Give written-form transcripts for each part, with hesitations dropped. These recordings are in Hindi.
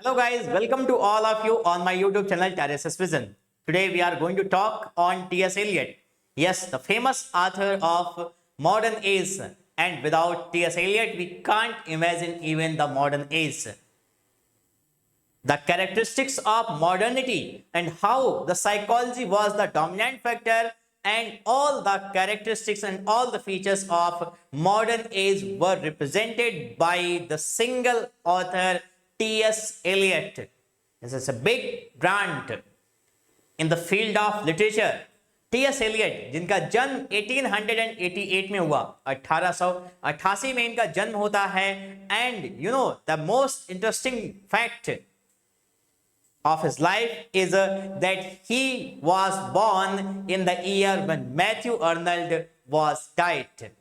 Hello guys, welcome to all of you on my YouTube channel TRSS Vision. Today we are going to talk on T.S. Eliot. Yes, the famous author of modern age, and without T.S. Eliot we can't imagine even the modern age. The characteristics of modernity and how the psychology was the dominant factor, and all the characteristics and all the features of modern age were represented by the single author T.S. Eliot. This is a big grant in the field of literature. T.S. Eliot, जिनका जन्म 1888 में हुआ, 1888 में इनका जन्म होता है. And you know the most interesting fact of his life is that he was born in the year when Matthew Arnold was died.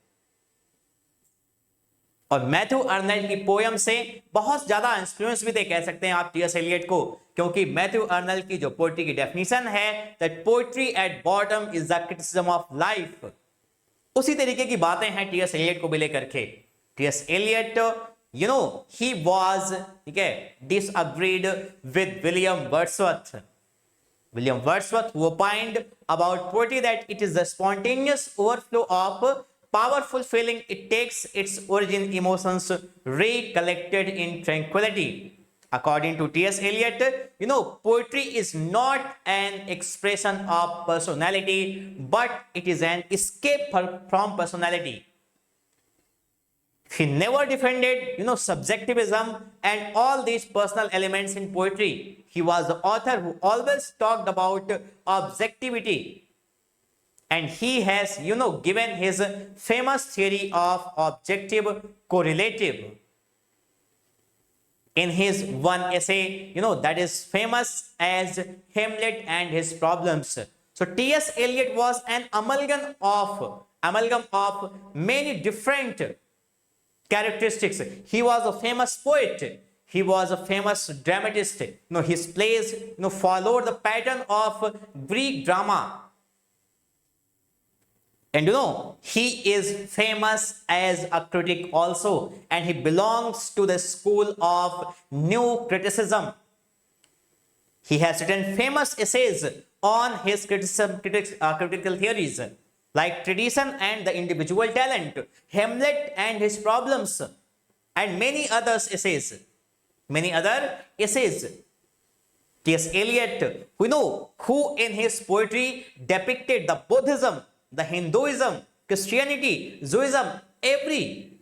और मैथ्यू अर्नल्ड की पोयम से बहुत ज्यादा इंफ्लुएंस भी दे कह सकते हैं आप टी.एस. एलियट को, क्योंकि मैथ्यू अर्नल्ड की जो पोएट्री की डेफिनेशन है that poetry at bottom is the criticism of life, उसी तरीके की बातें हैं टी.एस. एलियट को भी लेकर के. T S. Eliot you know he was disagreed with William Wordsworth. William Wordsworth who opined about poetry that it is the spontaneous overflow of powerful feeling. It takes its origin emotions recollected in tranquility. According to T.S. Eliot, poetry is not an expression of personality, but it is an escape from personality. He never defended, subjectivism and all these personal elements in poetry. He was the author who always talked about objectivity. And he has, given his famous theory of objective correlative in his one essay, that is famous as Hamlet and His Problems. So T.S. Eliot was an amalgam of many different characteristics. He was a famous poet. He was a famous dramatist. His plays, followed the pattern of Greek drama. And he is famous as a critic also, and he belongs to the school of new criticism. He has written famous essays on his critical theories, like Tradition and the Individual Talent, Hamlet and His Problems, and many other essays. T.S. Eliot, who in his poetry depicted the Buddhism, the Hinduism, Christianity, Judaism, every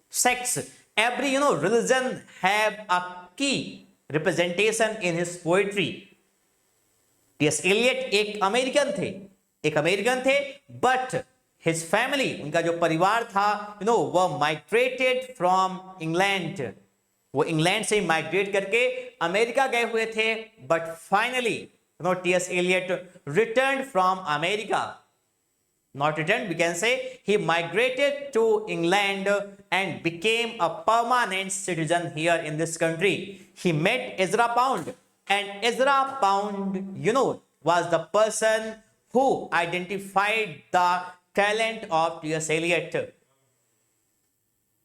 sects, every religion have a key representation in his poetry. T.S. Eliot एक अमेरिकन थे, बट हिज फैमिली, उनका जो परिवार था, वह माइग्रेटेड फ्रॉम इंग्लैंड. वो इंग्लैंड से माइग्रेट करके अमेरिका गए हुए थे, but finally T S. Eliot return from America. Not returned, we can say he migrated to England and became a permanent citizen here in this country. He met Ezra Pound, and Ezra Pound, was the person who identified the talent of T.S. Eliot.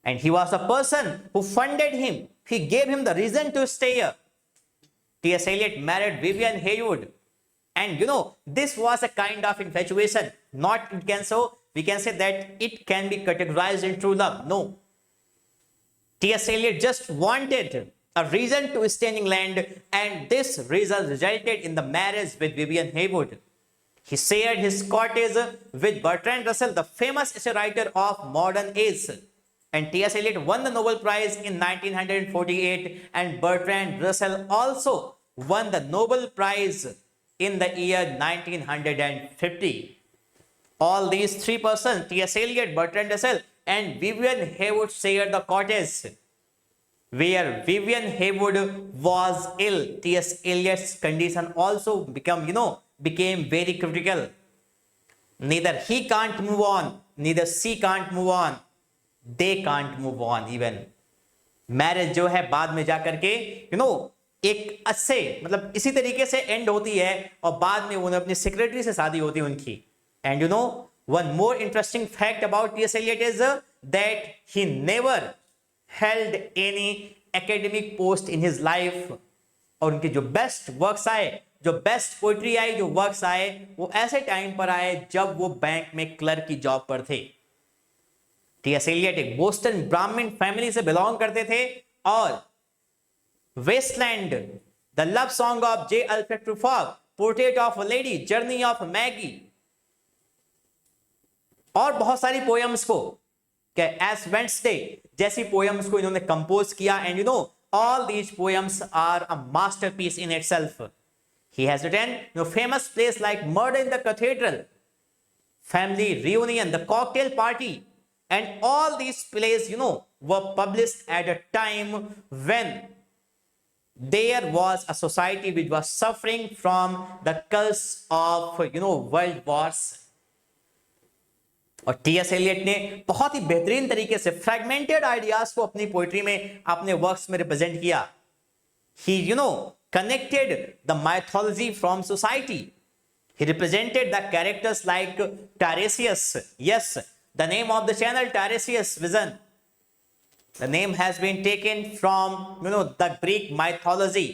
And he was the person who funded him. He gave him the reason to stay here. T.S. Eliot married Vivian Haywood. And this was a kind of infatuation. We can say that it can be categorized in true love. No. T.S. Eliot just wanted a reason to stay in England, and this reason resulted in the marriage with Vivian Haywood. He shared his cottage with Bertrand Russell, the famous essay writer of modern age. And T.S. Eliot won the Nobel Prize in 1948, and Bertrand Russell also won the Nobel Prize in the year 1950. All these three persons, T.S. Eliot, Bertrand Russell, and Vivian Haywood, shared the cottage. Where Vivian Haywood was ill, T.S. Eliot's condition also became very critical. Neither he can't move on, neither she can't move on. They can't move on even. Marriage जो है बाद में जाकर के एक अच्छे इसी तरीके से एंड होती है, और बाद में उन्हें अपनी सेक्रेटरी से शादी होती है उनकी. And one more interesting fact about T S. Eliot is that he never held any academic post in his life. और उनके जो बेस्ट वर्क्स आए, जो बेस्ट पोइट्री आई, जो वर्क्स आए, वो ऐसे टाइम पर आए जब वो बैंक में क्लर्क की जॉब पर थे। टी.एस. एलियट एक बोस्टन ब्राह्मण फैमिली से बिलोंग करते थे और waste land, the love song of J. Alfred Prufrock, portrait of a lady, journey of Magi और बहुत सारी पोएम्स को, एज वेंसडे जैसी पोएम्स को इन्होंने कंपोज किया। And you know all these poems are a masterpiece in itself. He has written famous plays like Murder in the Cathedral, Family Reunion, The Cocktail Party, and all these plays, were published at a time when there was a society which was suffering from the curse of, world wars. और टी.एस. एलियट ने बहुत ही बेहतरीन तरीके से फ्रैगमेंटेड आइडियाज को अपनी पोइट्री में, अपने वर्क्स में रिप्रेजेंट किया। He, connected the mythology from society. He represented the characters like Tiresias. Yes, the name of the channel, Tiresias Vision. The name has been taken from, the Greek mythology.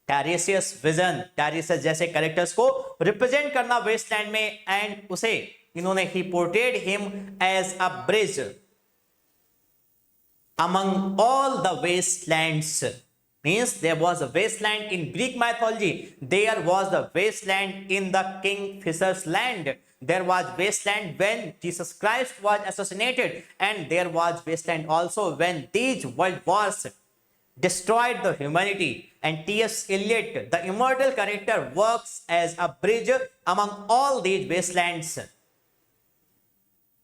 Tiresias Vision, Tiresias जैसे characters को represent करना wasteland में, and उसे इन्होंने he portrayed him as a bridge among all the wastelands. Means there was a wasteland in Greek mythology. There was the wasteland in the Kingfisher's land. There was wasteland when Jesus Christ was assassinated, and there was wasteland also when these world wars destroyed the humanity. And T.S. Eliot, the immortal character, works as a bridge among all these wastelands.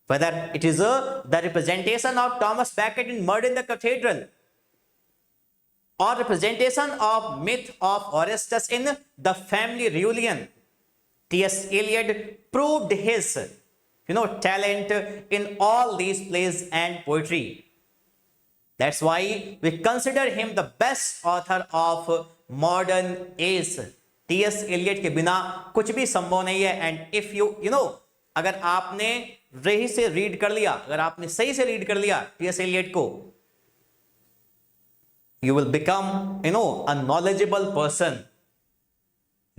Whether it is the representation of Thomas Becket in Murder in the Cathedral, or representation of myth of Orestes in the Family Reunion, T.S. Eliot proved his, talent in all these plays and poetry. That's why we consider him the best author of modern age. T.S. Eliot के बिना कुछ भी संभव नहीं है। And if अगर आपने सही से रीड कर लिया, अगर आपने सही से रीड कर लिया T.S. Eliot को, you will become, a knowledgeable person.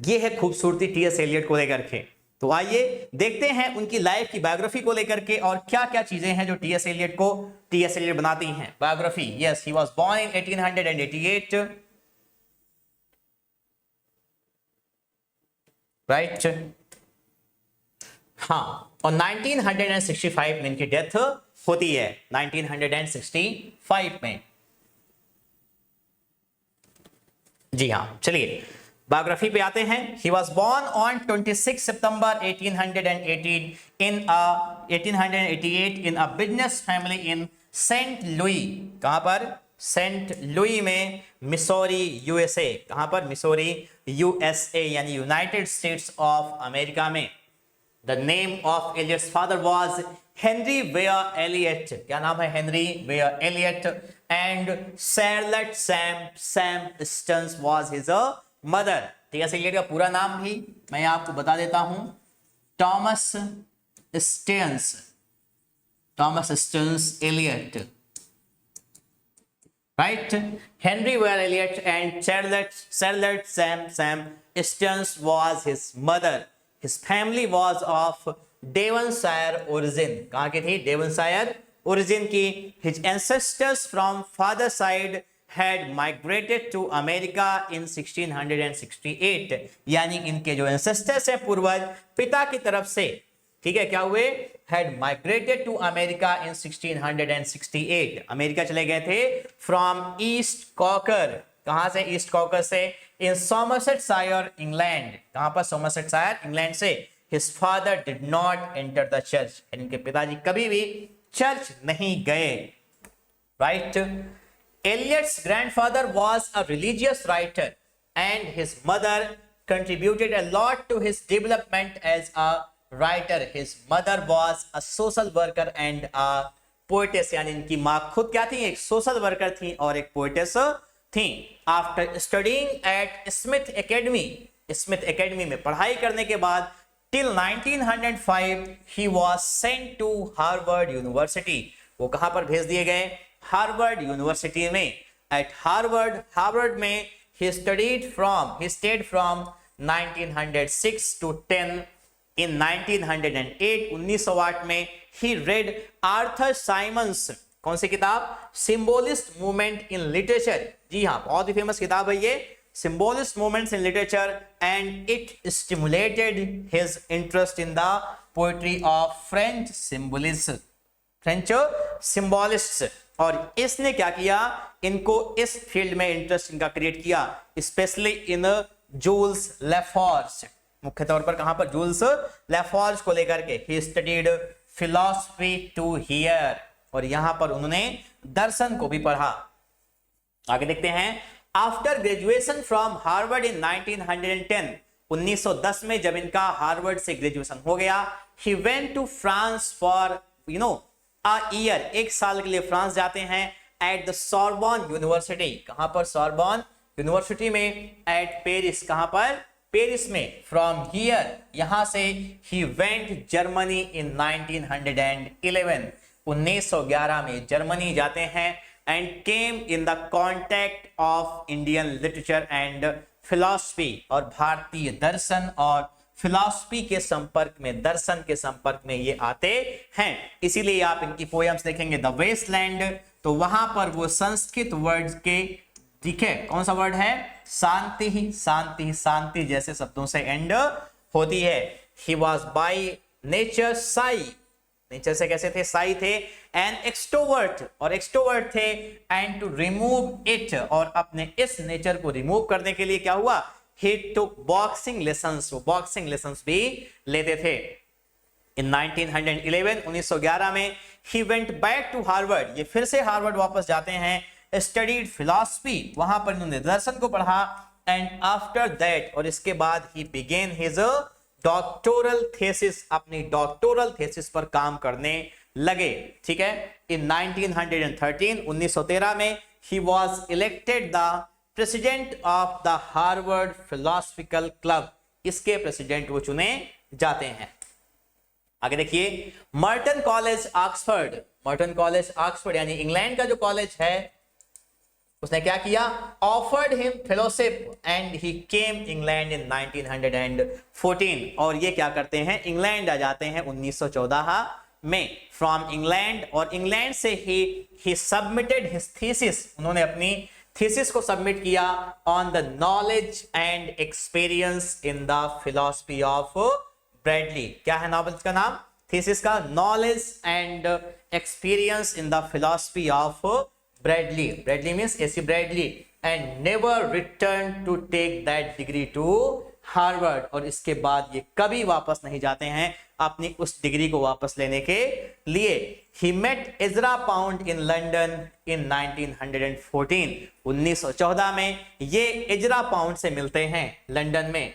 ये है खूबसूरती टी.एस. एलियट को लेकर के। तो आइए देखते हैं उनकी लाइफ की बायोग्राफी को लेकर के और क्या क्या चीजें हैं जो टी.एस. एलियट बनाती हैं। Biography, yes, he was born in 1888, right, हाँ, और 1965 में इनकी डेथ होती है, 1965 में। जी हाँ, चलिए बायोग्राफी पे आते हैं। He was born on 26 September 1888 in a business family in St. Louis. कहाँ पर? सेंट लुई में, मिसौरी, यूएसए। कहाँ पर? मिसौरी, यूएसए, यानी यूनाइटेड स्टेट्स ऑफ अमेरिका में। The name of Eliot's father was Henry Weir Eliot. क्या नाम है? Henry Weir Eliot. And Charlotte Sam Stearns was his mother. T S. Eliot का पूरा नाम भी मैं आपको बता देता हूं, Thomas Stearns Eliot, right. Henry Ware Eliot and Charlotte Sam Stearns was his mother. His family was of Devonshire origin. कहाँ की थी? Devonshire origin की। His ancestors from father side had migrated to America in 1668. यानी इनके जो ancestors हैं, पूर्वज, पिता की तरफ से, ठीक है, क्या हुए? Had migrated to America in 1668. America चले गए थे from East Cocker. कहाँ से? ईस्ट कॉकर से। In Somersetshire, England. कहाँ पर? Somersetshire, इंग्लैंड से। His father did not enter the church. इनके पिताजी कभी भी चर्च नहीं गए, right? Eliot's grandfather was a religious writer and his mother contributed a lot to his development as a writer. His mother was a social worker and a poetess. यानी इनकी माँ खुद क्या थी? एक social worker थी और एक poetess थी। After studying at Smith Academy में पढ़ाई करने के बाद till 1905 he was sent to Harvard University. वो कहाँ पर भेज दिए गए? हार्वर्ड यूनिवर्सिटी में। एट हार्वर्ड में he stayed from 1906 to 10 in 1908 1908 में he read Arthur Symons कौन सी किताब? सिंबोलिस्ट मूवमेंट इन लिटरेचर। जी हाँ, बहुत ही फेमस किताब है ये, symbolist movements in literature, and it stimulated his interest in the poetry of French symbolists. और इसने क्या किया, इनको इस फील्ड में इंटरेस्ट इनका क्रिएट किया, स्पेशली इन जूल्स लेफॉर्ज। मुख्य तौर पर कहां पर? जूल्स लेफॉर्ज को लेकर के। He studied philosophy to here, और यहां पर उन्होंने दर्शन को भी पढ़ा। आगे देखते हैं, आफ्टर ग्रेजुएशन फ्रॉम हार्वर्ड इन 1910 1910 में जब इनका हार्वर्ड से ग्रेजुएशन हो गया, he went to France for a year, एक साल के लिए फ्रांस जाते हैं, एट द सोरबोन यूनिवर्सिटी। कहां पर? सोरबोन यूनिवर्सिटी में, एट पेरिस। कहां पर? पेरिस में। फ्रॉम हियर, यहां से, ही वेंट जर्मनी इन 1911 1911 में जर्मनी जाते हैं, and came in the contact of Indian literature and philosophy, और भारतीय दर्शन और फिलॉसफी के संपर्क में, दर्शन के संपर्क में ये आते हैं। इसीलिए आप इनकी पोएम्स देखेंगे, द वेस्टलैंड, तो वहां पर वो संस्कृत वर्ड्स के दिखे, कौन सा वर्ड है? शांति ही, शांति, शांति जैसे शब्दों से एंड होती है। He was by nature Sai, nature से कैसे थे? साई थे। एन एक्सट्रोवर्ट, और एक्सट्रोवर्ट थे। एंड टू रिमूव इट, और अपने इस नेचर को रिमूव करने के लिए क्या हुआ? ही टुक बॉक्सिंग लेसन्स, वो बॉक्सिंग लेसन्स भी लेते थे। इन 1911 1911 में he went back to Harvard, ये फिर से हार्वर्ड वापस जाते हैं, स्टडीड फिलॉसफी, वहां पर इन्होंने दर्शन को पढ़ा, एंड आफ्टर दैट, और इसके बाद ही बिगेन हिज डॉक्टोरल थीसिस, अपनी डॉक्टोरल थीसिस पर काम करने लगे। ठीक है। इन 1913 1913 में he was elected the president of the Harvard philosophical club, इसके प्रेसिडेंट वो चुने जाते हैं। आगे देखिए, Merton college Oxford, Merton college Oxford यानी इंग्लैंड का जो कॉलेज है, उसने क्या किया? Offered him fellowship and he came England in 1914, और ये क्या करते हैं? इंग्लैंड आ जाते हैं 1914 में, फ्रॉम इंग्लैंड, और इंग्लैंड से ही सबमिटेड हिज थीसिस, उन्होंने अपनी थीसिस को सबमिट किया on the knowledge and experience in the philosophy of Bradley. क्या है नॉवेल का नाम? थीसिस का knowledge and experience in the philosophy of Bradley. Bradley means A C Bradley, and never return to take that degree to Harvard, और इसके बाद ये कभी वापस नहीं जाते हैं अपनी उस डिग्री को वापस लेने के लिए। He met Ezra Pound in London in 1914, 1914 में ये इजरा पाउंड से मिलते हैं लंदन में।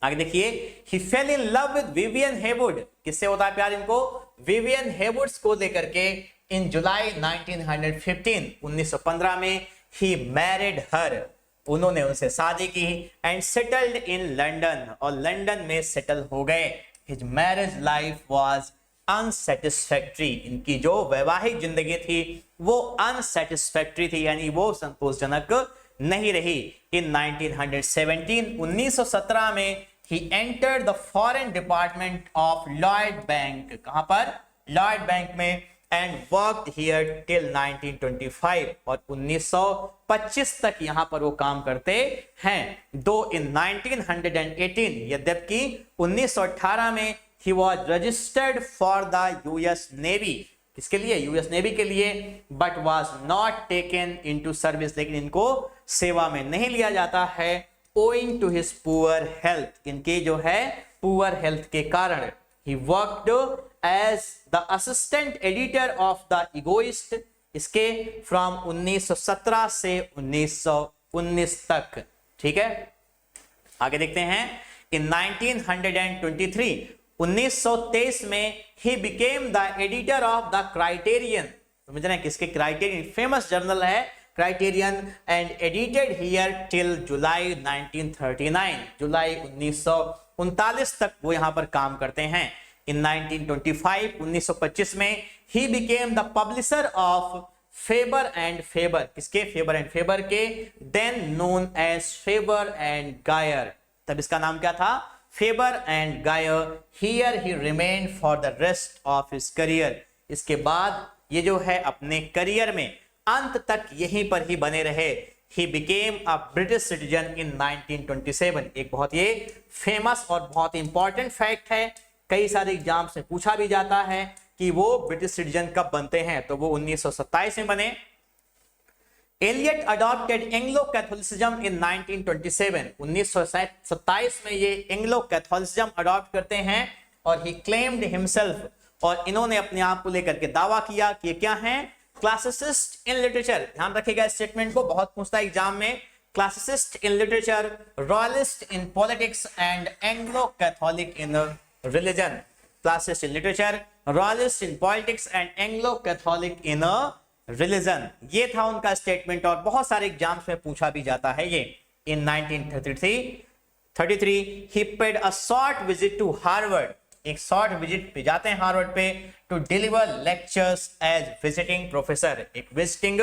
आगे देखिए, he fell in love with Vivienne Haigh Wood, किससे होता है प्यार इनको? विवियन हेवुड को लेकर के। इन जुलाई 1915 1915 में ही मैरिड हर, उन्होंने उनसे शादी की, एंड सेटल्ड इन लंदन, और लंदन में सेटल हो गए। हिज मैरिज लाइफ वाज अनसेटिस्फैक्टरी, इनकी जो वैवाहिक जिंदगी थी वो अनसेटिस्फैक्टरी थी, यानी वो संतोषजनक नहीं रही। इन 1917 1917 में he entered the foreign department of Lloyd bank, कहां पर? लॉयड बैंक में, एंड वर्कड हियर टिल 1925, और 1925 तक यहां पर वो काम करते हैं। दो इन 1918, यद्यपि 1918 में he was registered for the US navy, किसके लिए? यूएस नेवी के लिए, but was not taken into service, लेकिन इनको सेवा में नहीं लिया जाता है, owing to his poor health, इनके जो है पुअर हेल्थ के कारण। He worked as the assistant editor of the Egoist, इसके from 1917 से 1919 तक। ठीक है, आगे देखते हैं। in 1923 1923 में he became the editor of the Criterion, समझ रहे हैं? किसके? क्राइटेरियन, फेमस जर्नल है Criterion, and edited here till July 1939, जुलाई 1939 तक वो यहां पर काम करते हैं। इन 1925 1925 में he became the publisher of Faber and Faber, किसके? फेबर एंड फेबर के, then known as Faber and Gwyer, तब इसका नाम क्या था? Faber and Gwyer. Here he remain for the rest of his career, इसके बाद ये जो है अपने करियर में अंत तक यहीं पर ही बने रहे। He became a British citizen इन 1927, एक बहुत ये फेमस और बहुत इंपॉर्टेंट फैक्ट है, कई सारे एग्जाम्स में पूछा भी जाता है कि वो ब्रिटिश सिटीजन कब बनते हैं, तो वो 1927 में बने। एलियट अडॉप्टेड एंग्लो कैथोलिसिज्म इन 1927, 1927 में ये एंग्लो कैथोलिसिज्म अडॉप्ट करते हैं और ही क्लेम्ड हिमसेल्फ, और इन्होंने अपने आप को लेकर के दावा किया कि क्या है? Classicist in literature. ध्यान रखिएगा इस स्टेटमेंट को, बहुत पूछता है एग्जाम में। Classicist in literature, royalist in politics and Anglo Catholic in religion. Classicist in literature, royalist in politics and Anglo Catholic in religion, ये था उनका स्टेटमेंट और बहुत सारे एग्जाम्स में पूछा भी जाता है ये। In 1933 he paid a short visit to Harvard, एक शॉर्ट विजिट पे जाते हैं हार्वर्ड पे, to deliver lectures as visiting professor, एक विजिटिंग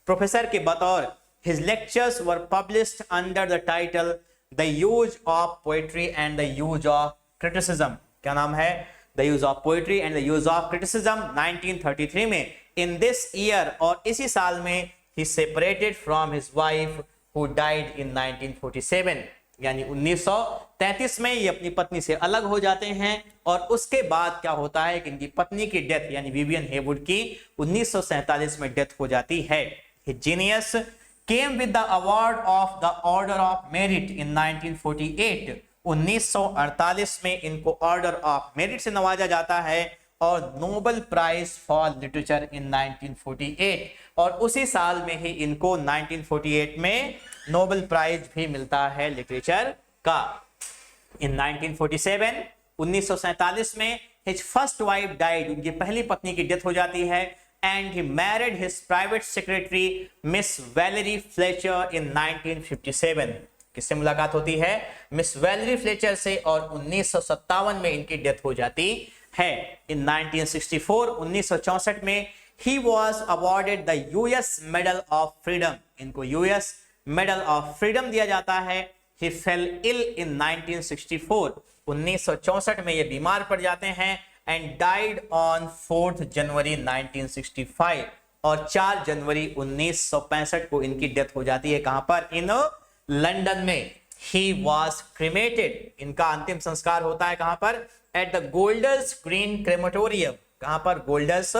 प्रोफेसर के बतौर। His lectures were published under the title The Use of Poetry and the Use of Criticism, क्या नाम है? The Use of Poetry and the Use of Criticism, 1933 में। In this year, और इसी साल में, he separated from his wife who died in 1947, यानी 1933 में ये अपनी पत्नी से अलग हो जाते हैं और उसके बाद क्या होता है कि इनकी पत्नी की डेथ यानी विवियन हेवुड की 1947 में डेथ हो जाती है। Genius came with the award of the order of merit in 1948, 1948 में इनको ऑर्डर ऑफ मेरिट से नवाजा जाता है और Nobel prize for literature in 1948, और उसी साल में ही इनको 1948 में नोबेल प्राइज भी मिलता है लिटरेचर का। इन 1947, 1947 में हिज फर्स्ट वाइफ डाइड, उनकी पहली पत्नी की डेथ हो जाती है, and he married his private secretary Miss Valerie Fletcher in 1957। किससे मुलाकात होती है? मिस वैलेरी फ्लेचर से, और 1957 में इनकी डेथ हो जाती है। इन 1964, 1964 में he was awarded the US Medal of Freedom, इनको US Medal of Freedom दिया जाता है। he fell ill in 1964, 1964 में ये बीमार पड़ जाते हैं, and died on 4th January 1965, और 4 जनवरी 1965 को इनकी डेथ हो जाती है। कहां पर? इन लंदन में। he was cremated, इनका अंतिम संस्कार होता है कहां पर? at the Golders Green Crematorium, कहां पर? गोल्डर्स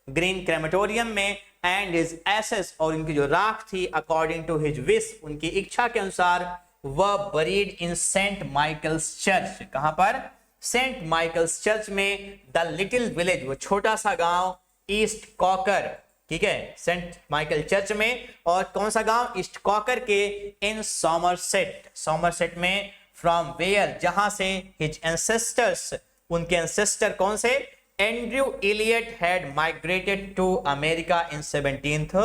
ग्रीन क्रेमेटोरियम में, एंड हिज एसेस, और इनकी जो राख थी, अकॉर्डिंग टू हिज विश, उनकी इच्छा के अनुसार, वह buried in saint Michael's church, कहां पर? सेंट माइकल्स चर्च में, द लिटिल विलेज, वो छोटा सा गांव, ईस्ट कॉकर, ठीक है, सेंट माइकल चर्च में, और कौन सा गांव? ईस्ट कॉकर के, इन सॉमरसेट, सॉमरसेट में, फ्रॉम वेयर, जहां से हिज एंसेस्टर्स, उनके एंसेस्टर कौन से? Andrew Eliot had migrated to America इन 17th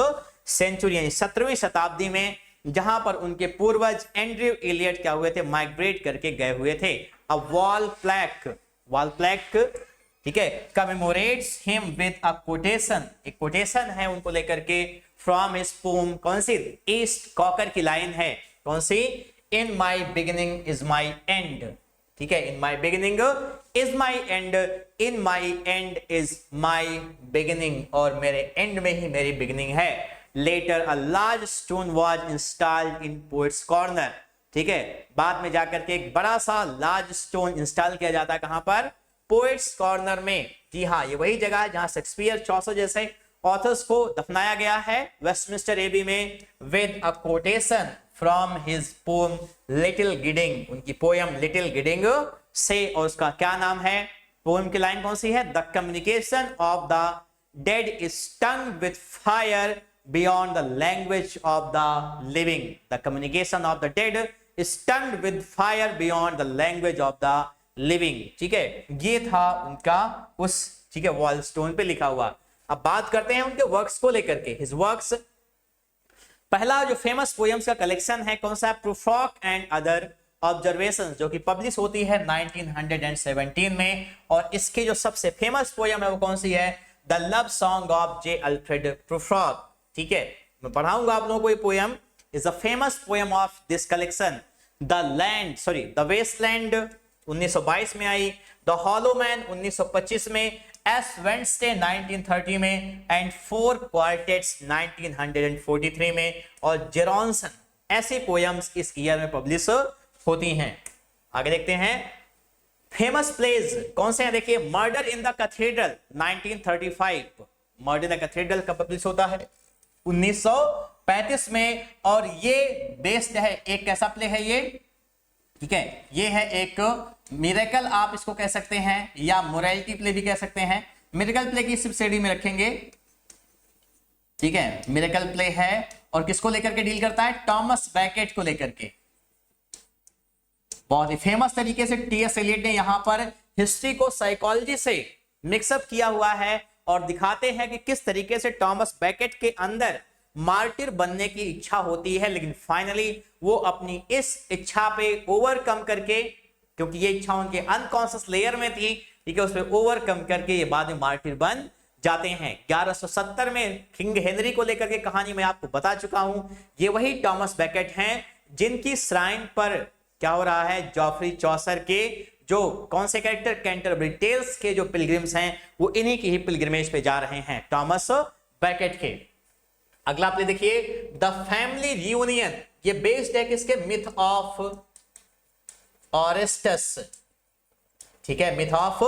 century, यानी 17वीं शताब्दी में, जहां पर उनके पूर्वज एंड्रयू इलियट क्या हुए थे? माइग्रेट करके गए हुए थे। अ वॉल प्लैक, ठीक है, commemorates him with a quotation, एक कोटेशन है उनको लेकर के, फ्रॉम हिज पोम, कौन सी? ईस्ट कॉकर की लाइन है, कौन सी? In my beginning is my end, ठीक है, in my beginning is my end, in my end is my beginning, और मेरे एंड में ही मेरी बिगिनिंग है। Later a large stone was installed in Poets' Corner, ठीक है, बाद में जाकर के एक बड़ा सा लार्ज स्टोन इंस्टॉल किया जाता है, कहां पर? पोएट्स कॉर्नर में। जी हाँ, ये वही जगह है जहां शेक्सपियर, चौसर जैसे ऑथर्स को दफनाया गया है, वेस्टमिंस्टर एबी में, with a quotation from his poem Little Gidding, उनकी पोयम लिटिल गिडिंग से, और उसका क्या नाम है? पोएम की लाइन कौन सी है? The communication of the dead is stung with fire beyond the language of the living, the communication of the dead is stung with fire beyond the language of the living, ठीक है, ये था उनका उस, ठीक है, वॉल स्टोन पे लिखा हुआ। अब बात करते हैं उनके वर्क्स को लेकर के। हिज वर्क्स, पहला जो फेमस पोएम्स का कलेक्शन है कौन सा? प्रूफॉक एंड अदर ऑब्जर्वेशंस, जो कि पब्लिश होती है 1917 में, और इसके जो सबसे फेमस पोएम है वो कौन सी है? The love song of J Alfred Prufrock. ठीक है, मैं पढ़ाऊंगा आप लोगों को ये poem. Is a famous poem of this collection. The waste land 1922 में आई, द हॉलो मैन 1925 में, एस वेंसडे 1930 में, एंड 4 क्वार्टेट्स 1943 में, और जेरोनसन। ऐसी पोयम्स इस ईयर में पब्लिश होती हैं। आगे देखते हैं फेमस प्लेज कौन से हैं। देखिए, murder in the cathedral 1935, murder in the cathedral कब पब्लिश होता है? 1935 में। और ये बेस्ड है, एक कैसा प्ले है ये? ठीक है, ये है एक मिरेकल, आप इसको कह सकते हैं, या मोरालिटी प्ले भी कह सकते हैं। मिरेकल प्ले की सिर्फ सीडी में रखेंगे। ठीक है, मिरेकल प्ले है, और किसको लेकर के डील करता है? टॉमस बैकेट को लेकर के। बहुत ही फेमस तरीके से टी.एस. एलियट ने यहां पर हिस्ट्री को साइकोलॉजी से मिक्सअप किया हुआ है, और दिखाते हैं कि किस तरीके से टॉमस बैकेट के अंदर मार्टिर बनने की इच्छा होती है, लेकिन फाइनली वो अपनी इस इच्छा पे ओवरकम करके, क्योंकि ये इच्छा उनके अनकॉन्शियस लेयर में थी, ठीक है, उस पर ओवरकम करके ये बाद में मार्टिर बन जाते हैं। 1170 में किंग हेनरी को लेकर के कहानी मैं आपको बता चुका हूं। ये वही टॉमस बैकेट हैं जिनकी श्राइन पर क्या हो रहा है? जॉफरी चौसर के जो कौन से कैरेक्टर, कैंटरबरी टेल्स के जो पिलग्रिम्स हैं, वो इन्हीं की ही पिलग्रिमेज पे जा रहे हैं, टॉमस बैकेट के। अगला प्ले देखिए, द फैमिली रियूनियन। ये बेस्ड है किसके? Myth of Orestes. ठीक है, मिथ ऑफ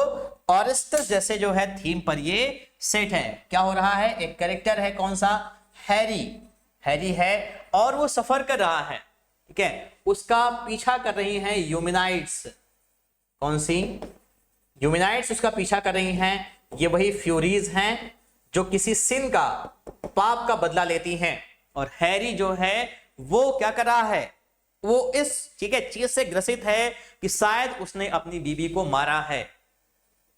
ऑरेस्टस जैसे जो है थीम पर ये सेट है। क्या हो रहा है? एक कैरेक्टर है, कौन सा? हैरी। हैरी है और वो सफर कर रहा है। ठीक है, उसका पीछा कर रही हैं यूमिनाइट्स। कौन सी? यूमिनाइट्स उसका पीछा कर रही हैं। ये वही फ्यूरीज हैं जो किसी सिन का, पाप का बदला लेती हैं, और हैरी जो है वो क्या कर रहा है? वो इस ठीक है चीज से ग्रसित है कि शायद उसने अपनी बीबी को मारा है।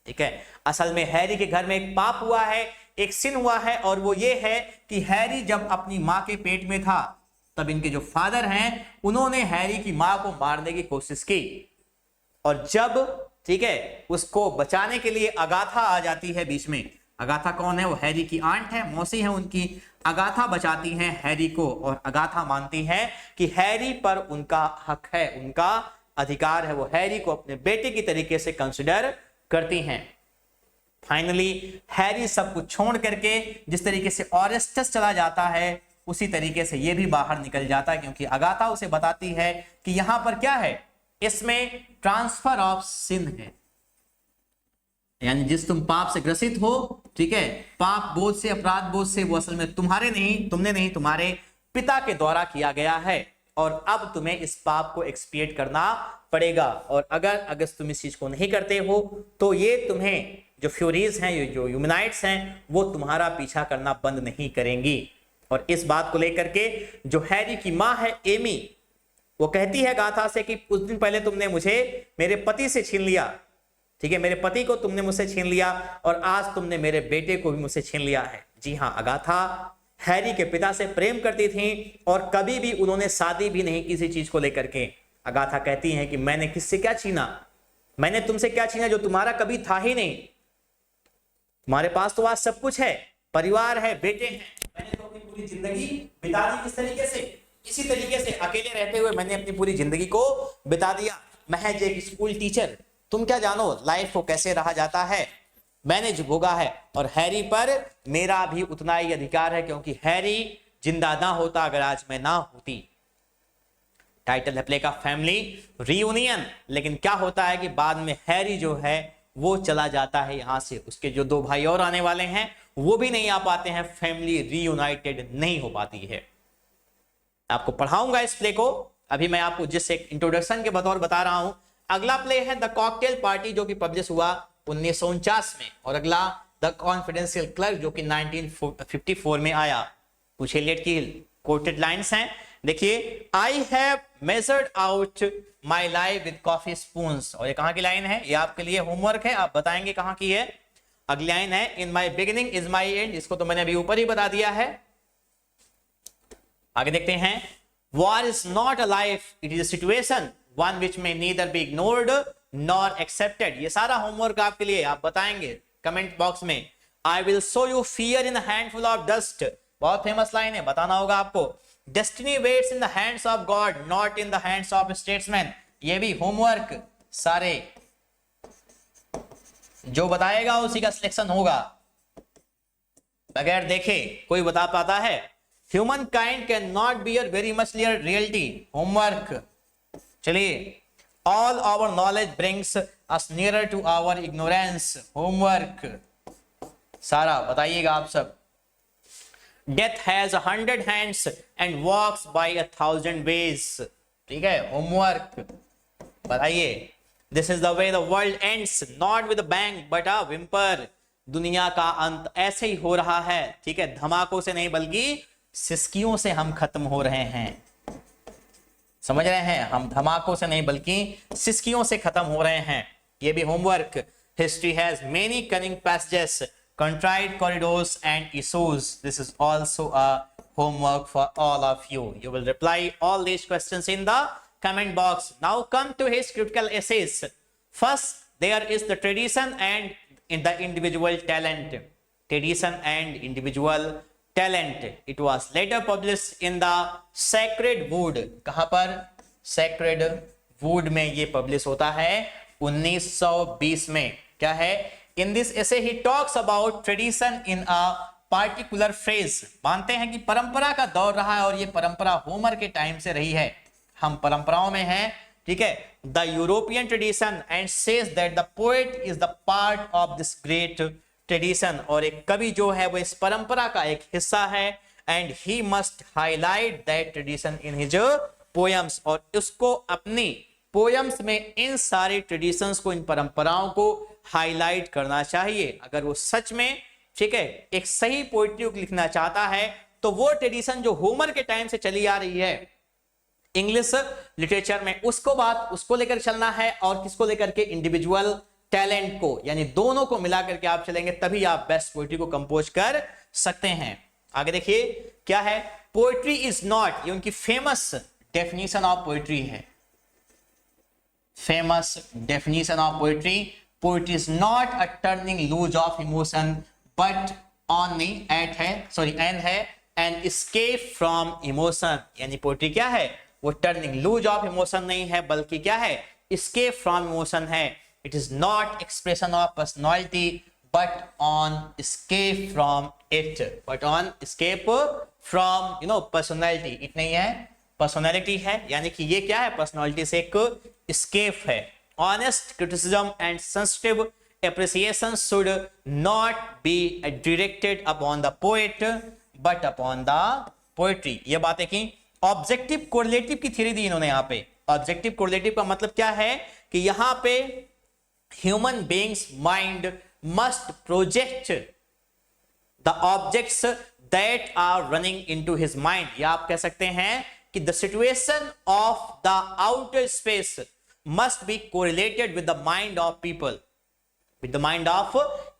ठीक है, असल में हैरी के घर में एक पाप हुआ है, एक सिन हुआ है, और वो ये है कि हैरी जब अपनी मां के पेट में था, तब इनके जो फादर हैं उन्होंने हैरी की मां को मारने की कोशिश की, और जब ठीक है उसको बचाने के लिए अगाथा आ जाती है बीच में। अगाथा कौन है? वो हैरी की आंट है, मौसी है उनकी। अगाथा बचाती है हैरी को, और अगाथा मानती है कि हैरी पर उनका हक है, उनका अधिकार है, वो हैरी को अपने बेटे की तरीके से कंसिडर करती हैं। फाइनली हैरी सब कुछ छोड़ करके जिस तरीके से ऑरेस्टस चला जाता है, उसी तरीके से ये भी बाहर निकल जाता है, क्योंकि अगाथा उसे बताती है कि यहां पर क्या है? इसमें ट्रांसफर ऑफ सिन है, यानी जिस तुम पाप से ग्रसित हो, ठीक है, पाप बोझ से, अपराध बोझ से, वो असल में तुम्हारे नहीं, तुमने नहीं, तुम्हारे पिता के द्वारा किया गया है, और अब तुम्हें इस पाप को एक्सपिएट करना पड़ेगा। और अगर तुम इस चीज को नहीं करते हो तो ये तुम्हें जो फ्यूरीज हैं, जो यूमिनाइट्स हैं, वो तुम्हारा पीछा करना बंद नहीं करेंगी। और इस बात को लेकर के जो हैरी की माँ है एमी, वो कहती है गाथा से कि कुछ दिन पहले तुमने मुझे मेरे पति से छीन लिया। ठीक है, मेरे पति को तुमने मुझसे छीन लिया, और आज तुमने मेरे बेटे को भी मुझसे छीन लिया है। जी हाँ, अगाथा हैरी के पिता से प्रेम करती थी, और कभी भी उन्होंने शादी भी नहीं किसी चीज को लेकर के। अगाथा कहती हैं कि मैंने किससे क्या छीना? मैंने तुमसे क्या छीना जो तुम्हारा कभी था ही नहीं? तुम्हारे पास तो आज सब कुछ है, परिवार है, बेटे हैं। मैंने तो अपनी पूरी जिंदगी बिता दी किस तरीके से? इसी तरीके से अकेले रहते हुए मैंने अपनी पूरी जिंदगी को बिता दिया। महज एक स्कूल टीचर, तुम क्या जानो लाइफ को कैसे रहा जाता है? मैंने जो भोगा है, और हैरी पर मेरा भी उतना ही अधिकार है, क्योंकि हैरी जिंदा ना होता अगर आज मैं ना होती। टाइटल है प्ले का फैमिली रियूनियन। लेकिन क्या होता है कि बाद में हैरी जो है वो चला जाता है यहां से। उसके जो 2 भाई और आने वाले हैं वो भी नहीं आ पाते हैं, फैमिली रीयूनाइटेड नहीं हो पाती है। आपको पढ़ाऊंगा इस प्ले को, अभी मैं आपको जिस एक इंट्रोडक्शन के बतौर बता रहा हूं। अगला प्ले है द कॉकटेल पार्टी, जो कि पब्लिश हुआ 1949 में, और अगला द कॉन्फिडेंशियल क्लर्क, जो कि 1954 में आया। कुछ एलियट की कोटेड लाइंस हैं, देखिए, I have measured out my life with coffee spoons. और ये कहां की लाइन है? ये आपके लिए होमवर्क है, आप बताएंगे कहां की है। अगली लाइन है in my beginning is my and, इसको तो मैंने अभी ऊपर ही बता दिया है। आगे देखते हैं, war is not a life, it is a situation, one which में neither be ignored nor accepted. ये सारा होमवर्क आपके लिए, आप बताएंगे कमेंट बॉक्स में। I will show you fear in handful of dust, बहुत फेमस लाइन है, बताना होगा आपको। Destiny waits in the hands of God not in the hands of statesman, ये भी होमवर्क, सारे जो बताएगा उसी का सिलेक्शन होगा, बगैर देखे कोई बता पाता है। Human kind can not bear very much reality, homework. चलिए, all our knowledge brings us nearer to our ignorance, homework, सारा बताइएगा आप सब। Death has 100 hands and walks by 1000 ways, ठीक है, होमवर्क बताइए। This is the way the world ends not with bang but a whimper, दुनिया का अंत ऐसे ही हो रहा है, ठीक है, धमाकों से नहीं बल्कि सिसकियों से हम खत्म हो रहे हैं, समझ रहे हैं, हम धमाकों से नहीं बल्कि सिसकियों से खत्म हो रहे हैं, ये भी homework. History has many cunning passages, contrived corridors and issues, this is also a homework for all of you. You will reply all these questions in the comment box. Now come to his critical essays. First there is the tradition and in the individual talent, tradition and individual talent. It was later published in the Sacred Wood, कहां पर, Sacred Wood में ये publish होता है 1920 में। क्या है, in this essay he talks about tradition in a particular phrase, मानते हैं कि परंपरा का दौर रहा है और ये परंपरा होमर के टाइम से रही है, हम परंपराओं में हैं, ठीक है, the European tradition and says that the poet is the part of this great tradition, और एक कवि जो है वो इस परंपरा का एक हिस्सा है, and he must highlight that tradition in his poems, और उसको अपनी पोयम्स में इन सारे ट्रेडिशंस को, इन परंपराओं को हाईलाइट करना चाहिए। अगर वो सच में, ठीक है, एक सही पोइट्री लिखना चाहता है तो वो ट्रेडिशन जो होमर के टाइम से चली आ रही है इंग्लिश लिटरेचर में, उसको लेकर चलना है, और किसको लेकर के, इंडिविजुअल टैलेंट को, यानी दोनों को मिला करके आप चलेंगे तभी आप बेस्ट पोइट्री को कंपोज कर सकते हैं। आगे देखिए क्या है, पोइट्री इज नॉट, ये उनकी फेमस डेफिनेशन ऑफ पोइट्री है, famous definition of poetry, poetry is not a turning loose of emotion but only and है an escape from emotion, यानी पोइट्री क्या है, वो टर्निंग लूज ऑफ इमोशन नहीं है बल्कि क्या है, escape from emotion है। it is not expression of personality but on escape from it, but on escape from personality, it नहीं है, personality है, यानी कि ये क्या है, personality से एक escape है। Honest criticism and sensitive appreciation should not be directed upon the poet but upon the poetry, ये बातें की। ऑब्जेक्टिव कोरिलेटिव की थ्योरी दी इन्होंने यहाँ पे। ऑब्जेक्टिव कोरिलेटिव का मतलब क्या है कि यहाँ पे human beings mind must project the objects that are running into his mind, या आप कह सकते हैं कि the situation of the outer space must be correlated with the mind of people, with the mind of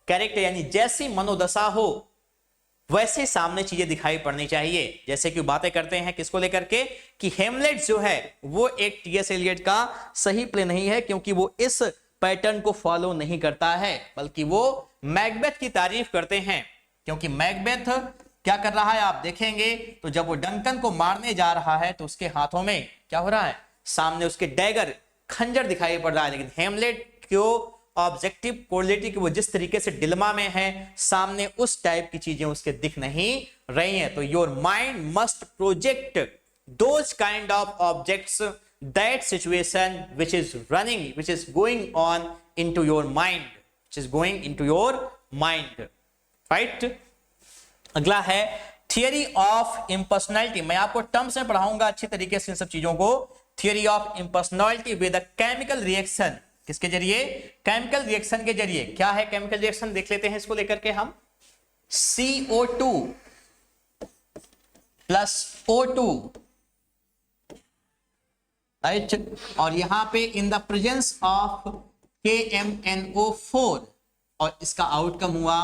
character, यानी जैसी मनोदशा हो वैसे सामने चीजें दिखाई पड़नी चाहिए। जैसे कि बातें करते हैं किसको लेकर के, कि हेमलेट जो है वो एक टीएस एलियट का सही प्ले नहीं है, क्योंकि वो इस पैटर्न को फॉलो नहीं करता है, बल्कि वो मैकबेथ की तारीफ करते हैं, क्योंकि मैकबेथ क्या कर रहा है आप देखेंगे तो जब वो डंकन को मारने जा रहा है तो उसके हाथों में क्या हो रहा है, सामने उसके डैगर, खंजर दिखाई पड़ रहा है, लेकिन हेमलेट क्यों ऑब्जेक्टिव कोरिलेटिव की वो जिस तरीके से डिलेमा में है, सामने उस टाइप की चीजें उसके दिख नहीं रही हैं। तो your mind must project those kind of objects that situation which is running, which is going on into your mind, which is going into your mind, right. अगला है थियरी ऑफ इम्पर्सनैलिटी। मैं आपको टर्म्स में पढ़ाऊंगा अच्छी तरीके से इन सब चीजों को। Theory of impersonality with a chemical reaction, किसके जरिए, केमिकल रिएक्शन के जरिए। क्या है केमिकल रिएक्शन, देख लेते हैं इसको लेकर के हम। CO2 प्लस O2, राइट, और यहां पे in the presence of KMNO4 और इसका आउटकम हुआ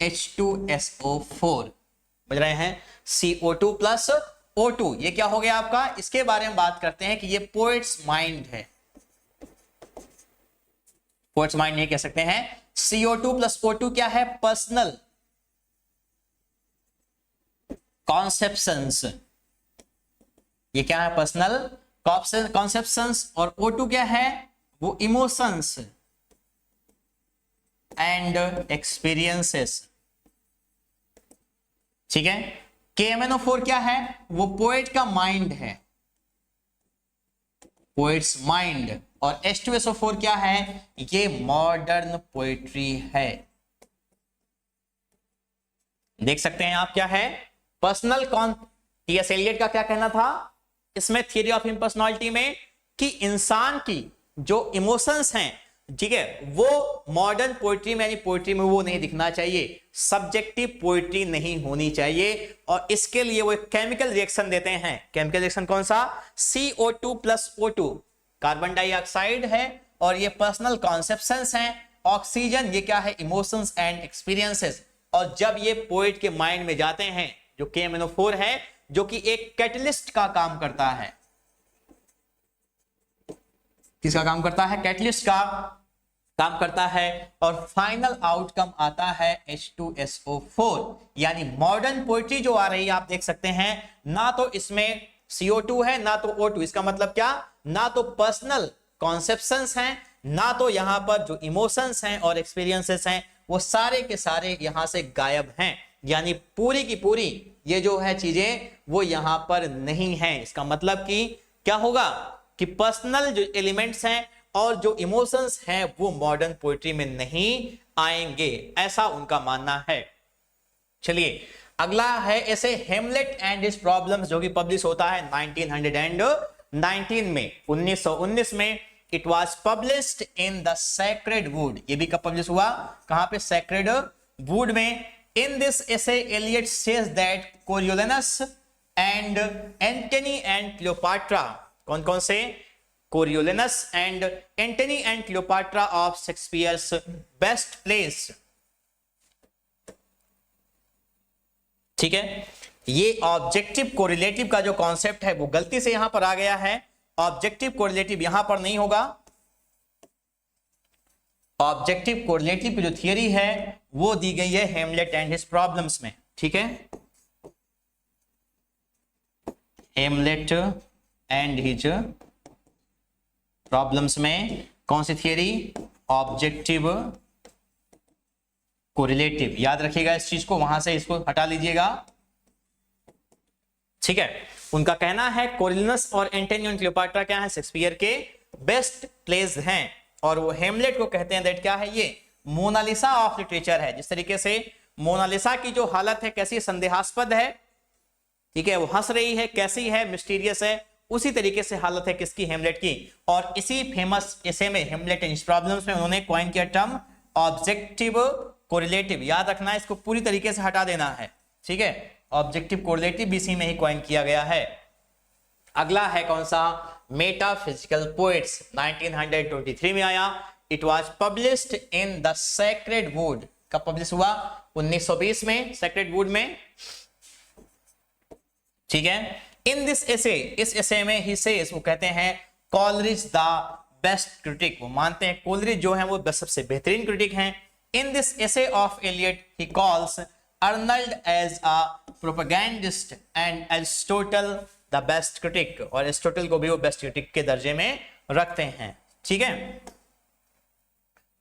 H2SO4, समझ रहे हैं। CO2 प्लस O2, ये क्या हो गया आपका, इसके बारे में बात करते हैं कि ये पोएट्स माइंड है। पोएट्स माइंड नहीं कह सकते हैं। CO2 प्लस O2 क्या है, पर्सनल कॉन्सेप्शंस, ये क्या है? Personal conceptions. और O2 क्या है? वो इमोशंस एंड एक्सपीरियंसेस। ठीक है। KMnO4 क्या है? वो पोएट का माइंड है, पोएट्स माइंड। और H2SO4 क्या है? ये मॉडर्न पोएट्री है। देख सकते हैं आप क्या है? Personal T.S. एलियट का क्या कहना था इसमें थ्योरी ऑफ इम्पर्सनैलिटी में कि इंसान की जो इमोशंस हैं, ठीक है, वो मॉडर्न पोएट्री में यानी पोएट्री में वो नहीं दिखना चाहिए, सब्जेक्टिव पोएट्री नहीं होनी चाहिए। और इसके लिए वो एक केमिकल रिएक्शन देते हैं। केमिकल रिएक्शन कौन सा? CO2 plus O2 carbon dioxide है, और ये पर्सनल कॉन्सेप्शंस हैं। ऑक्सीजन ये क्या है? Emotions and experiences. और जब ये पोएट के माइंड में जाते हैं, जो KMnO4 है, जो कि एक कैटलिस्ट का काम करता है। किसका काम करता है? कैटलिस्ट का काम करता है। और फाइनल आउटकम आता है H2SO4। यानी मॉडर्न पोएट्री जो आ रही है, आप देख सकते हैं, ना तो इसमें CO2 है ना तो O2। इसका मतलब क्या? ना तो पर्सनल कॉन्सेप्शंस हैं, ना तो यहां पर जो इमोशंस हैं और एक्सपीरियंसेस हैं, वो सारे के सारे यहां से गायब हैं। यानी पूरी की पूरी ये जो है चीजें वो यहां पर नहीं है। इसका मतलब कि क्या होगा कि पर्सनल जो एलिमेंट्स हैं और जो इमोशंस हैं वो मॉडर्न पोएट्री में नहीं आएंगे, ऐसा उनका मानना है। चलिए अगला है ऐसे हेमलेट एंड हिज प्रॉब्लम्स, जो कि पब्लिश होता है 1919 में, 1919 में। It was published in the sacred would. ये भी कब पब्लिश हुआ? कहां पे? सेक्रेड वुड में। In this essay Eliot says that Coriolanus and Antony and Cleopatra, कौन कौन से? Coriolanus and Antony and Cleopatra of Shakespeare's best plays. ठीक है। ये ऑब्जेक्टिव कोरिलेटिव का जो कॉन्सेप्ट है वो गलती से यहां पर आ गया है। ऑब्जेक्टिव कोरिलेटिव यहां पर नहीं होगा। ऑब्जेक्टिव कोरिलेटिव की जो थियरी है वो दी गई है हेमलेट एंड हिज प्रॉब्लम्स में। ठीक है। हेमलेट एंड हिज प्रॉब्लम्स में कौन सी थियरी? Objective correlative. याद रखिएगा इस चीज को, वहां से इसको हटा लीजिएगा। ठीक है। उनका कहना है कोरियोलिनस और एंटनी और क्लियोपाट्रा क्या है? शेक्सपियर के बेस्ट प्लेस हैं। और वो हेमलेट को कहते हैं दैट क्या है? ये मोनालिसा ऑफ लिटरेचर है। जिस तरीके से मोनालिसा की जो हालत है कैसी? संदेहास्पद है। ठीक है, वो हंस रही है, कैसी है? मिस्टीरियस है। उसी तरीके से हालत है किसकी? हेमलेट की। और इसी फेमस एसे में हेमलेट एंड हिज प्रॉब्लम्स में उन्होंने कॉइन किया टर्म ऑब्जेक्टिव कोरिलेटिव। याद रखना है, इसको पूरी तरीके से हटा देना है। ठीक है, ऑब्जेक्टिव कोरिलेटिव भी इसी में ही कॉइन किया गया है। अगला है कौन सा? मेटाफिजिकल पोएट्स, 1923 में आया। It was published in the sacred would. कब पब्लिश हुआ? 1920 में, सेक्रेड वुड में। ठीक है। इन दिस एसे, इस एसे में ही सेज, वो कहते हैं कॉलरिज द बेस्ट क्रिटिक। वो मानते हैं कोलरिज जो है वो सबसे बेहतरीन क्रिटिक हैं। In this essay of Eliot he calls Arnold as a propagandist and Aristotle the best critic. और एरिस्टोटल को भी वो बेस्ट क्रिटिक के दर्जे में रखते हैं। ठीक है।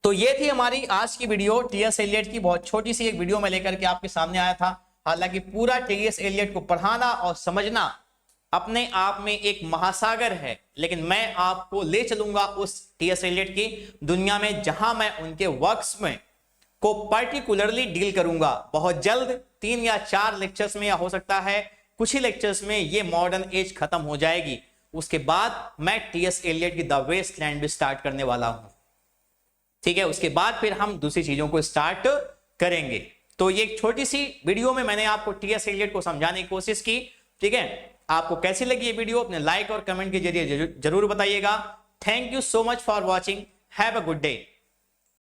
तो ये थी हमारी आज की वीडियो टीएस एलियट की। बहुत छोटी सी एक वीडियो में लेकर के आपके सामने आया था। हालांकि पूरा टीएस एलियट को पढ़ाना और समझना अपने आप में एक महासागर है, लेकिन मैं आपको ले चलूंगा उस टीएस एलियट की दुनिया में जहां मैं उनके वर्क्स में को पर्टिकुलरली डील करूंगा। बहुत जल्द 3 या 4 लेक्चर्स में, या हो सकता है कुछ ही लेक्चर्स में, ये मॉडर्न एज खत्म हो जाएगी। उसके बाद मैं टीएस एलियट की द वेस्टलैंड भी स्टार्ट करने वाला हूं। ठीक है, उसके बाद फिर हम दूसरी चीजों को स्टार्ट करेंगे। तो ये एक छोटी सी वीडियो में मैंने आपको टीएस एलियट को समझाने की कोशिश की। ठीक है, आपको कैसी लगी ये वीडियो अपने लाइक और कमेंट के जरिए जरूर बताइएगा। Thank you so much for watching. Have a good day.